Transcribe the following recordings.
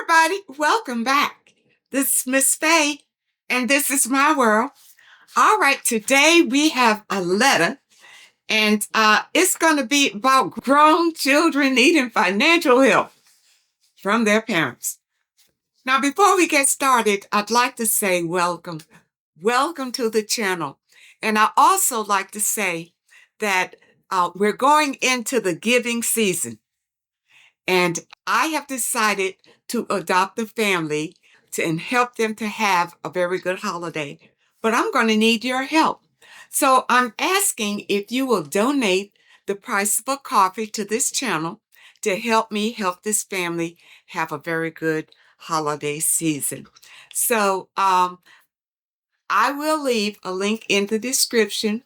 everybody. Welcome back. This is Miss Faye, and this is my world. All right, today we have a letter, and it's going to be about grown children needing financial help from their parents. Now, before we get started, I'd like to say welcome. Welcome to the channel. And I also like to say that we're going into the giving season. And I have decided to adopt a family and help them to have a very good holiday. But I'm going to need your help. So I'm asking if you will donate the price of a coffee to this channel to help me help this family have a very good holiday season. So I will leave a link in the description.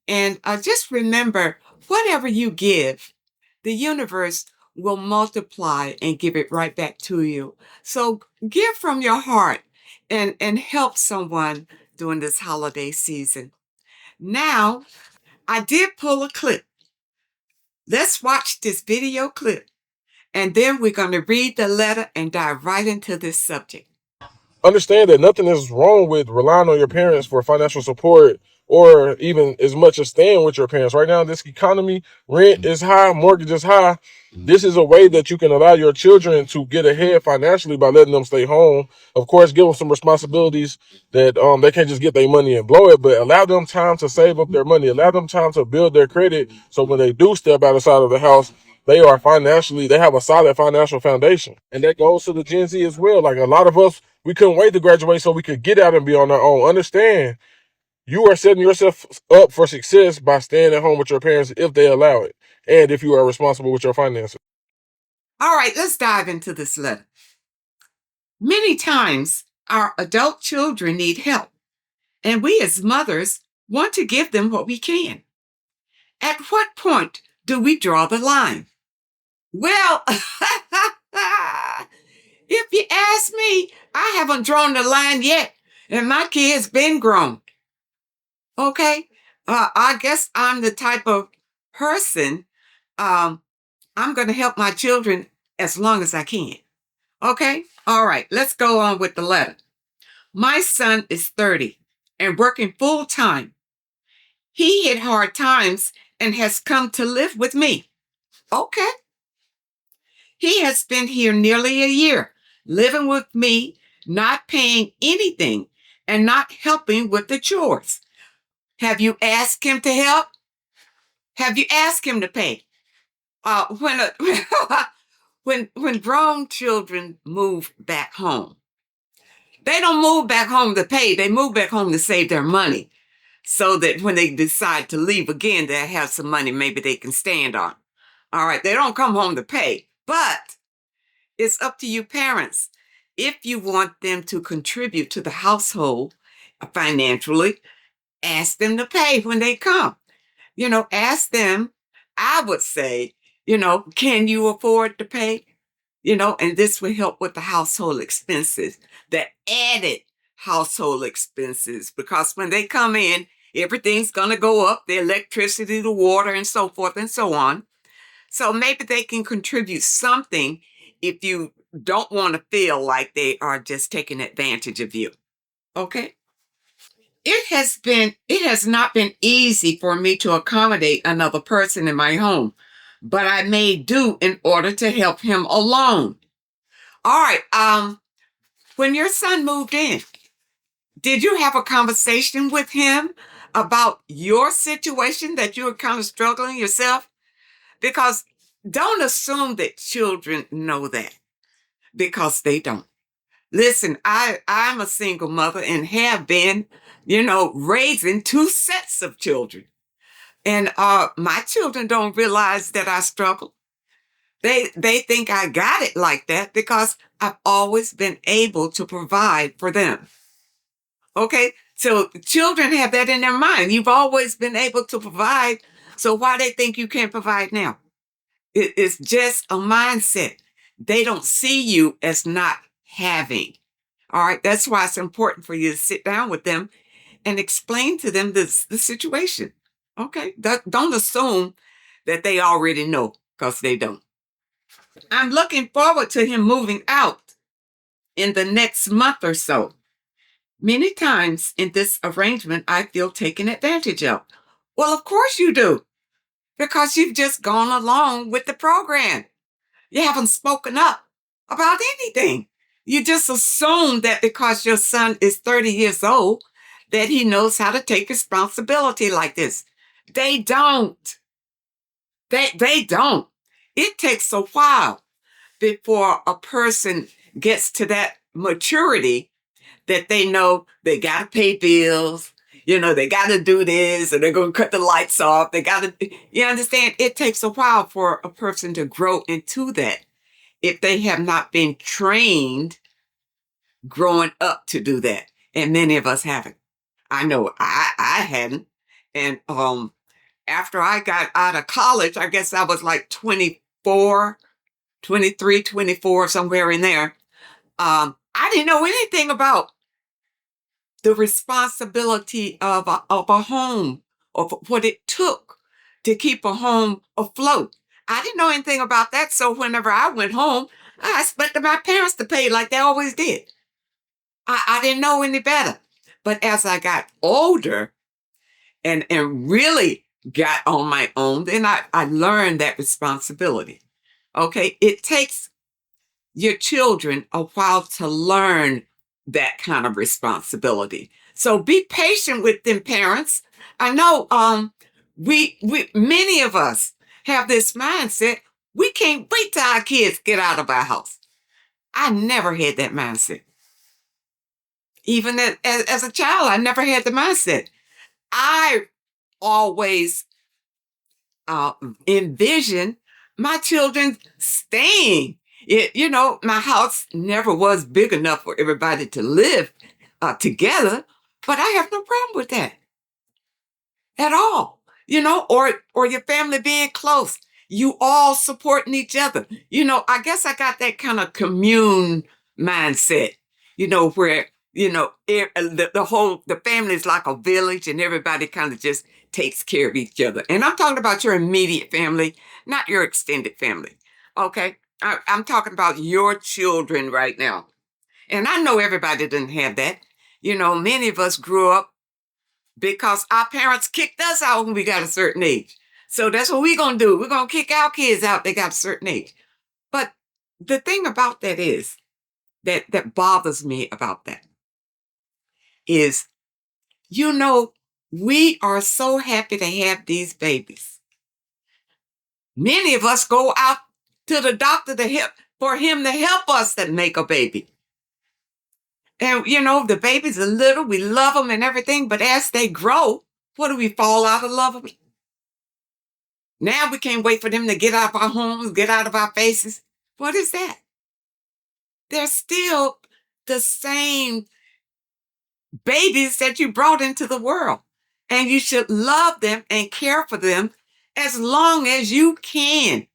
And just remember, whatever you give, the universe will multiply and give it right back to you. So give from your heart and help someone during this holiday season. Now, I did pull a clip. Let's watch this video clip, and then we're going to read the letter and dive right into this subject. Understand that nothing is wrong with relying on your parents for financial support or even as much as staying with your parents. Right now, in this economy, rent is high, mortgage is high. This is a way that you can allow your children to get ahead financially by letting them stay home. Of course, give them some responsibilities that they can't just get their money and blow it, but allow them time to save up their money, allow them time to build their credit so when they do step outside of the house, they have a solid financial foundation. And that goes to the Gen Z as well. Like a lot of us, we couldn't wait to graduate so we could get out and be on our own. Understand, you are setting yourself up for success by staying at home with your parents if they allow it, and if you are responsible with your finances. All right, let's dive into this letter. Many times, our adult children need help, and we as mothers want to give them what we can. At what point do we draw the line? Well, if you ask me, I haven't drawn the line yet, and my kid's been grown. Okay? I guess I'm the type of person, I'm going to help my children as long as I can. Okay? All right, let's go on with the letter. My son is 30 and working full time. He hit hard times and has come to live with me. Okay. He has been here nearly a year, living with me, not paying anything and not helping with the chores. Have you asked him to help? Have you asked him to pay? When when grown children move back home, they don't move back home to pay. They move back home to save their money so that when they decide to leave again, they'll have some money maybe they can stand on. All right, they don't come home to pay, but it's up to you parents. If you want them to contribute to the household financially, ask them to pay when they come. Ask them, I would say, can you afford to pay? And this will help with the household expenses, the added household expenses, because when they come in, everything's going to go up, the electricity, the water, and so forth and so on. So maybe they can contribute something if you don't want to feel like they are just taking advantage of you. Okay? It has not been easy for me to accommodate another person in my home, but I made do in order to help him alone. All right, when your son moved in, did you have a conversation with him about your situation that you were kind of struggling yourself? Because don't assume that children know that, because they don't. Listen, I'm a single mother and have been, raising two sets of children. And my children don't realize that I struggle. They think I got it like that because I've always been able to provide for them. Okay? So children have that in their mind. You've always been able to provide. So why they think you can't provide now? It's just a mindset. They don't see you as not having. All right. That's why it's important for you to sit down with them and explain to them the situation. Okay. Don't assume that they already know, because they don't. I'm looking forward to him moving out. in the next month or so. Many times in this arrangement, I feel taken advantage of. Well, of course you do, because you've just gone along with the program. You haven't spoken up about anything. You just assume that because your son is 30 years old, that he knows how to take responsibility like this. They don't. They don't. It takes a while before a person gets to that maturity that they know they got to pay bills. They got to do this, and they're going to cut the lights off. They got to, you understand? It takes a while for a person to grow into that if they have not been trained growing up to do that. And many of us haven't. I know I hadn't. And after I got out of college, I guess I was like 24, 23, 24, somewhere in there. I didn't know anything about the responsibility of a home, of what it took to keep a home afloat. I didn't know anything about that. So whenever I went home, I expected my parents to pay like they always did. I didn't know any better. But as I got older and really got on my own, then I learned that responsibility. Okay, it takes your children a while to learn that kind of responsibility. So be patient with them, parents. I know we many of us have this mindset. We can't wait till our kids get out of our house. I never had that mindset. Even as a child, I never had the mindset. I always envision my children staying. My house never was big enough for everybody to live together, but I have no problem with that at all. Or your family being close, you all supporting each other. I guess I got that kind of commune mindset. Where the family is like a village, and everybody kind of just takes care of each other. And I'm talking about your immediate family, not your extended family. Okay, I'm talking about your children right now. And I know everybody didn't have that. Many of us grew up because our parents kicked us out when we got a certain age. So that's what we're going to do. We're going to kick our kids out. They got a certain age. But the thing about that is that bothers me about that is, we are so happy to have these babies. Many of us go out to the doctor for him to help us to make a baby. And, the babies are little, we love them and everything, but as they grow, what do we fall out of love with? Now we can't wait for them to get out of our homes, get out of our faces. What is that? They're still the same babies that you brought into the world. And you should love them and care for them as long as you can.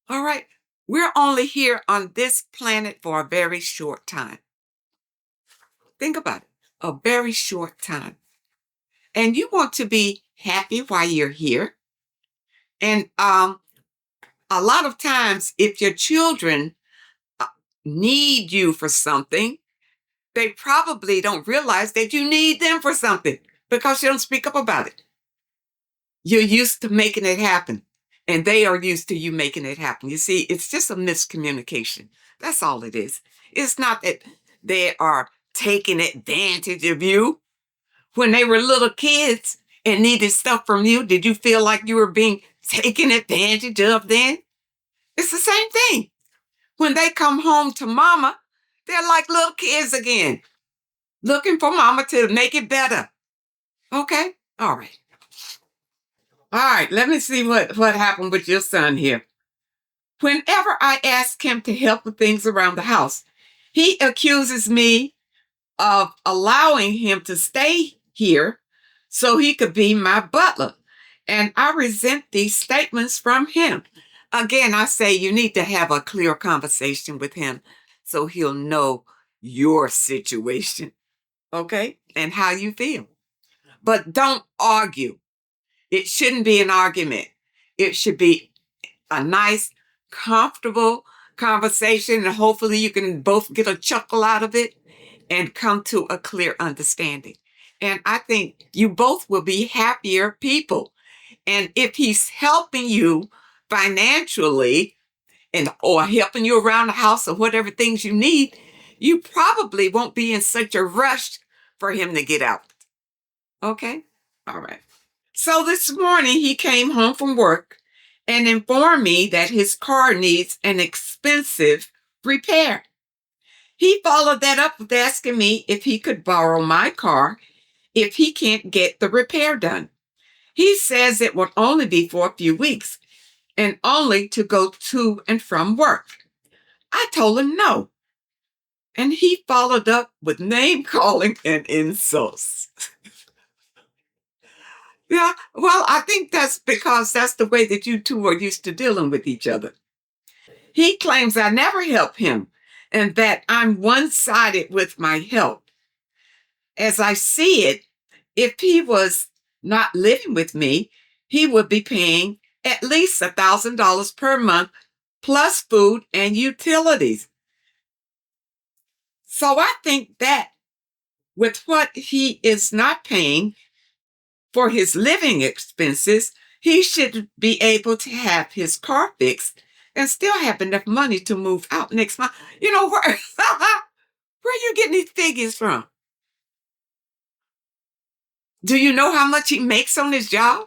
All right? We're only here on this planet for a very short time. Think about it. A very short time. And you want to be happy while you're here. And a lot of times, if your children need you for something, they probably don't realize that you need them for something because you don't speak up about it. You're used to making it happen, and they are used to you making it happen. You see, it's just a miscommunication. That's all it is. It's not that they are taking advantage of you. When they were little kids and needed stuff from you, did you feel like you were being taken advantage of then? It's the same thing. When they come home to mama, they're like little kids again, looking for mama to make it better. Okay? All right. All right, let me see what happened with your son here. Whenever I ask him to help with things around the house, he accuses me of allowing him to stay here so he could be my butler. And I resent these statements from him. Again, I say you need to have a clear conversation with him so he'll know your situation, okay, and how you feel. But don't argue. It shouldn't be an argument. It should be a nice, comfortable conversation, and hopefully you can both get a chuckle out of it and come to a clear understanding. And I think you both will be happier people. And if he's helping you financially and or helping you around the house or whatever things you need, you probably won't be in such a rush for him to get out. Okay? All right. So this morning he came home from work and informed me that his car needs an expensive repair. He followed that up with asking me if he could borrow my car if he can't get the repair done. He says it will only be for a few weeks and only to go to and from work. I told him no. And he followed up with name calling and insults. Yeah, well, I think that's because that's the way that you two are used to dealing with each other. He claims I never help him and that I'm one-sided with my help. As I see it, if he was not living with me, he would be paying at least $1,000 per month plus food and utilities. So I think that with what he is not paying for his living expenses, he should be able to have his car fixed and still have enough money to move out next month. You know, where are you getting these figures from? Do you know how much he makes on his job?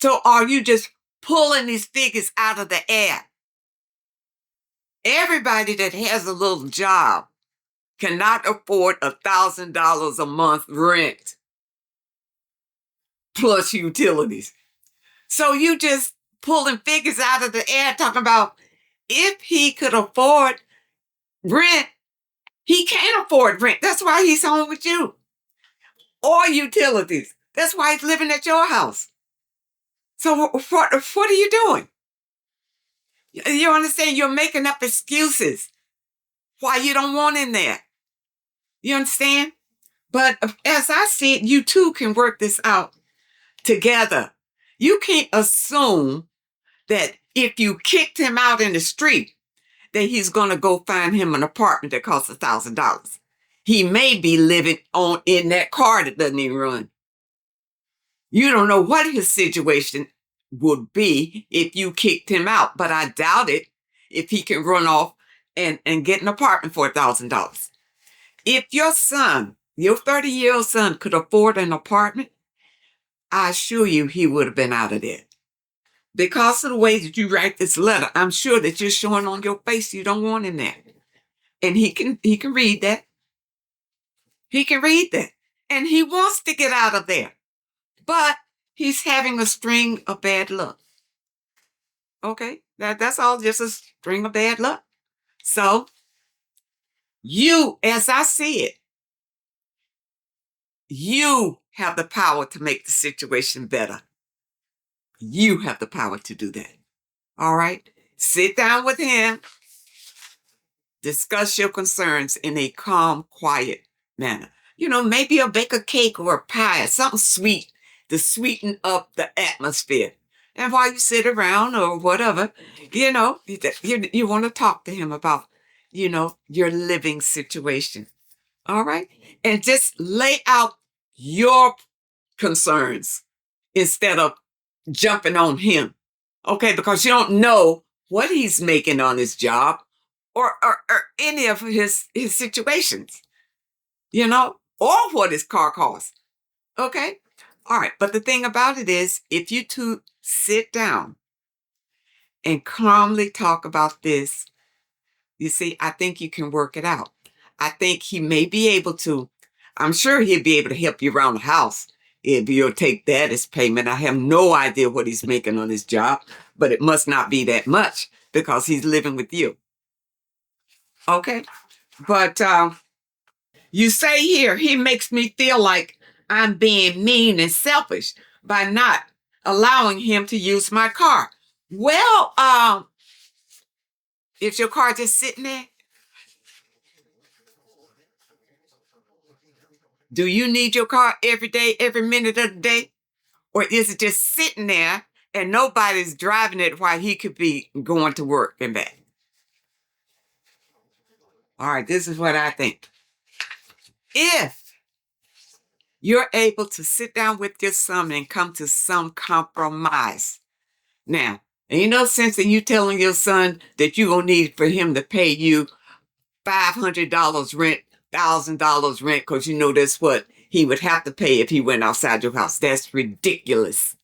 So are you just pulling these figures out of the air? Everybody that has a little job cannot afford $1,000 a month rent plus utilities. So you just pulling figures out of the air talking about if he could afford rent, he can't afford rent. That's why he's home with you. Or utilities. That's why he's living at your house. So what are you doing? You understand? You're making up excuses why you don't want him there. You understand? But as I see it, you two can work this out together. You can't assume that if you kicked him out in the street, that he's going to go find him an apartment that costs $1,000. He may be living in that car that doesn't even run. You don't know what his situation would be if you kicked him out, but I doubt it if he can run off and get an apartment for $1,000. If your son, your 30-year-old son, could afford an apartment, I assure you he would have been out of there. Because of the way that you write this letter, I'm sure that you're showing on your face you don't want him there. And he can read that. He can read that. And he wants to get out of there. But he's having a string of bad luck. Okay? That's all, just a string of bad luck. So, you, as I see it, you have the power to make the situation better. You have the power to do that. All right? Sit down with him. Discuss your concerns in a calm, quiet manner. You know, maybe a bake a cake or a pie or something sweet to sweeten up the atmosphere. And while you sit around or whatever, you know, you want to talk to him about, you know, your living situation. All right? And just lay out your concerns instead of jumping on him. Okay? Because you don't know what he's making on his job or any of his situations, you know, or what his car costs. Okay? All right. But the thing about it is, if you two sit down and calmly talk about this, you see, I think you can work it out. I think he may be able to, I'm sure he'll be able to help you around the house if you'll take that as payment. I have no idea what he's making on his job, but it must not be that much because he's living with you. Okay? But you say here, he makes me feel like I'm being mean and selfish by not allowing him to use my car. Well, is your car just sitting there? Do you need your car every day, every minute of the day? Or is it just sitting there and nobody's driving it while he could be going to work and back? All right, this is what I think. If you're able to sit down with your son and come to some compromise. Now, ain't no sense in you telling your son that you're going to need for him to pay you $500 rent, $1,000 rent, because you know that's what he would have to pay if he went outside your house. That's ridiculous.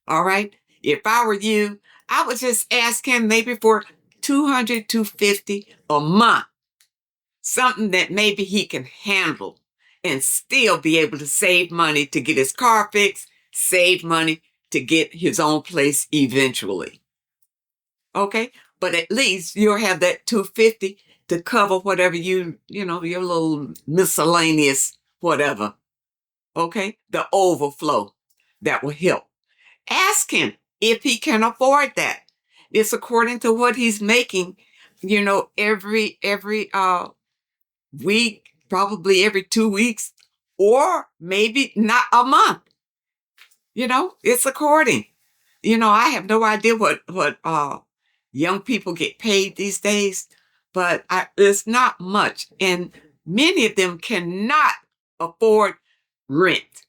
All right? If I were you, I would just ask him maybe for $200, $250 a month. Something that maybe he can handle and still be able to save money to get his car fixed, save money to get his own place eventually. Okay? But at least you'll have that $250 to cover whatever your little miscellaneous whatever. Okay? The overflow that will help. Ask him if he can afford that. It's according to what he's making, every week, probably every 2 weeks, or maybe not a month. It's according. I have no idea what young people get paid these days, but it's not much, and many of them cannot afford rent.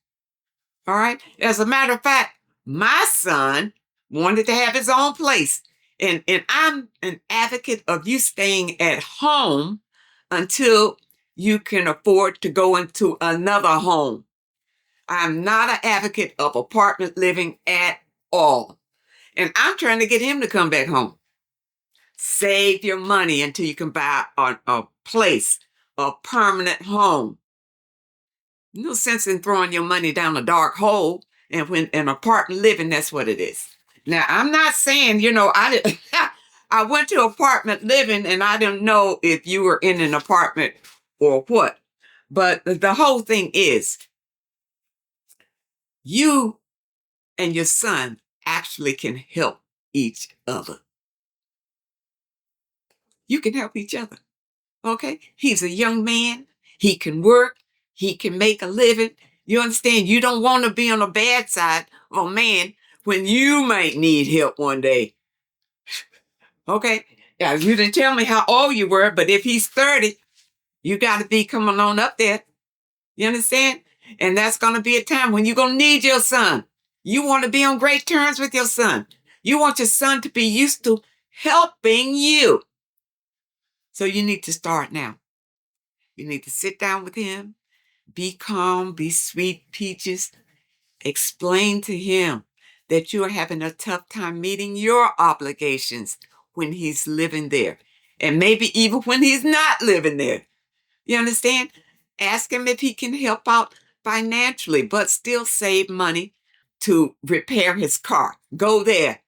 All right. As a matter of fact, my son wanted to have his own place, and I'm an advocate of you staying at home until you can afford to go into another home. I'm not an advocate of apartment living at all. And I'm trying to get him to come back home. Save your money until you can buy a place, a permanent home. No sense in throwing your money down a dark hole. And when an apartment living, that's what it is. Now, I'm not saying, I went to apartment living and I didn't know if you were in an apartment or what. But the whole thing is, you and your son actually can help each other. You can help each other. Okay? He's a young man. He can work. He can make a living. You understand? You don't want to be on the bad side of a man when you might need help one day. Okay? Yeah, you didn't tell me how old you were, but if he's 30, you got to be coming on up there. You understand? And that's going to be a time when you're going to need your son. You want to be on great terms with your son. You want your son to be used to helping you. So you need to start now. You need to sit down with him, be calm, be sweet peaches. Explain to him that you are having a tough time meeting your obligations when he's living there. And maybe even when he's not living there. You understand? Ask him if he can help out financially, but still save money to repair his car. Go there.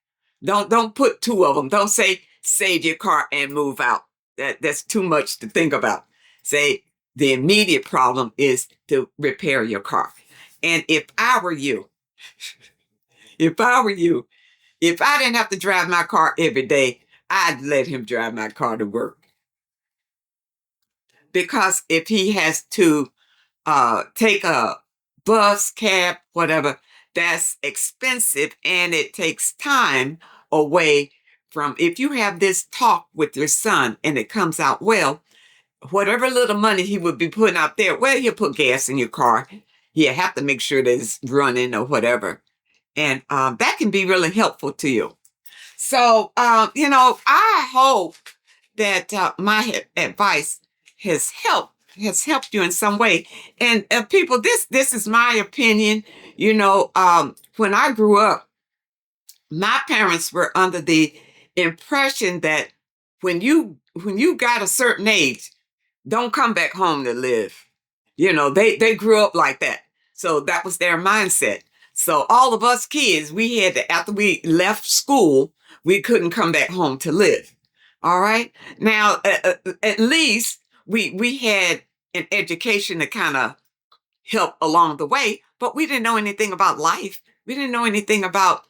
Don't put two of them. Don't say, save your car and move out. That's too much to think about. Say, the immediate problem is to repair your car. And if I were you, if I didn't have to drive my car every day, I'd let him drive my car to work. Because if he has to take a bus, cab, whatever, that's expensive and it takes time away from, if you have this talk with your son and it comes out well, whatever little money he would be putting out there, well, he'll put gas in your car. You have to make sure that it's running or whatever. And that can be really helpful to you. So, I hope that my advice has helped you in some way. And people, this is my opinion. When I grew up, my parents were under the impression that when you got a certain age, don't come back home to live. They grew up like that. So that was their mindset. So all of us kids, we had to, after we left school, we couldn't come back home to live. All right. Now, at least we had an education to kind of help along the way, but we didn't know anything about life. We didn't know anything about,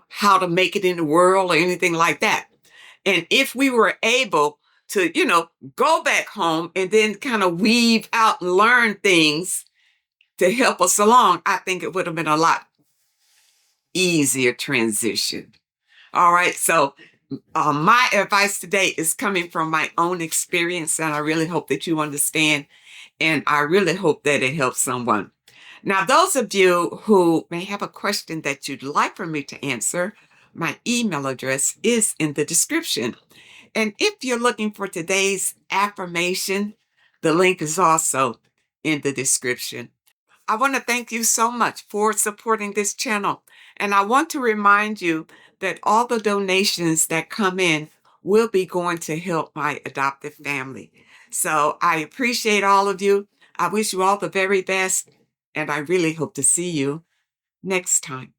how to make it in the world or anything like that. And if we were able to, go back home and then kind of weave out and learn things to help us along, I think it would have been a lot easier transition. All right. So My advice today is coming from my own experience, and I really hope that you understand, and I really hope that it helps someone. Now, those of you who may have a question that you'd like for me to answer, my email address is in the description. And if you're looking for today's affirmation, the link is also in the description. I want to thank you so much for supporting this channel. And I want to remind you that all the donations that come in will be going to help my adoptive family. So I appreciate all of you. I wish you all the very best, and I really hope to see you next time.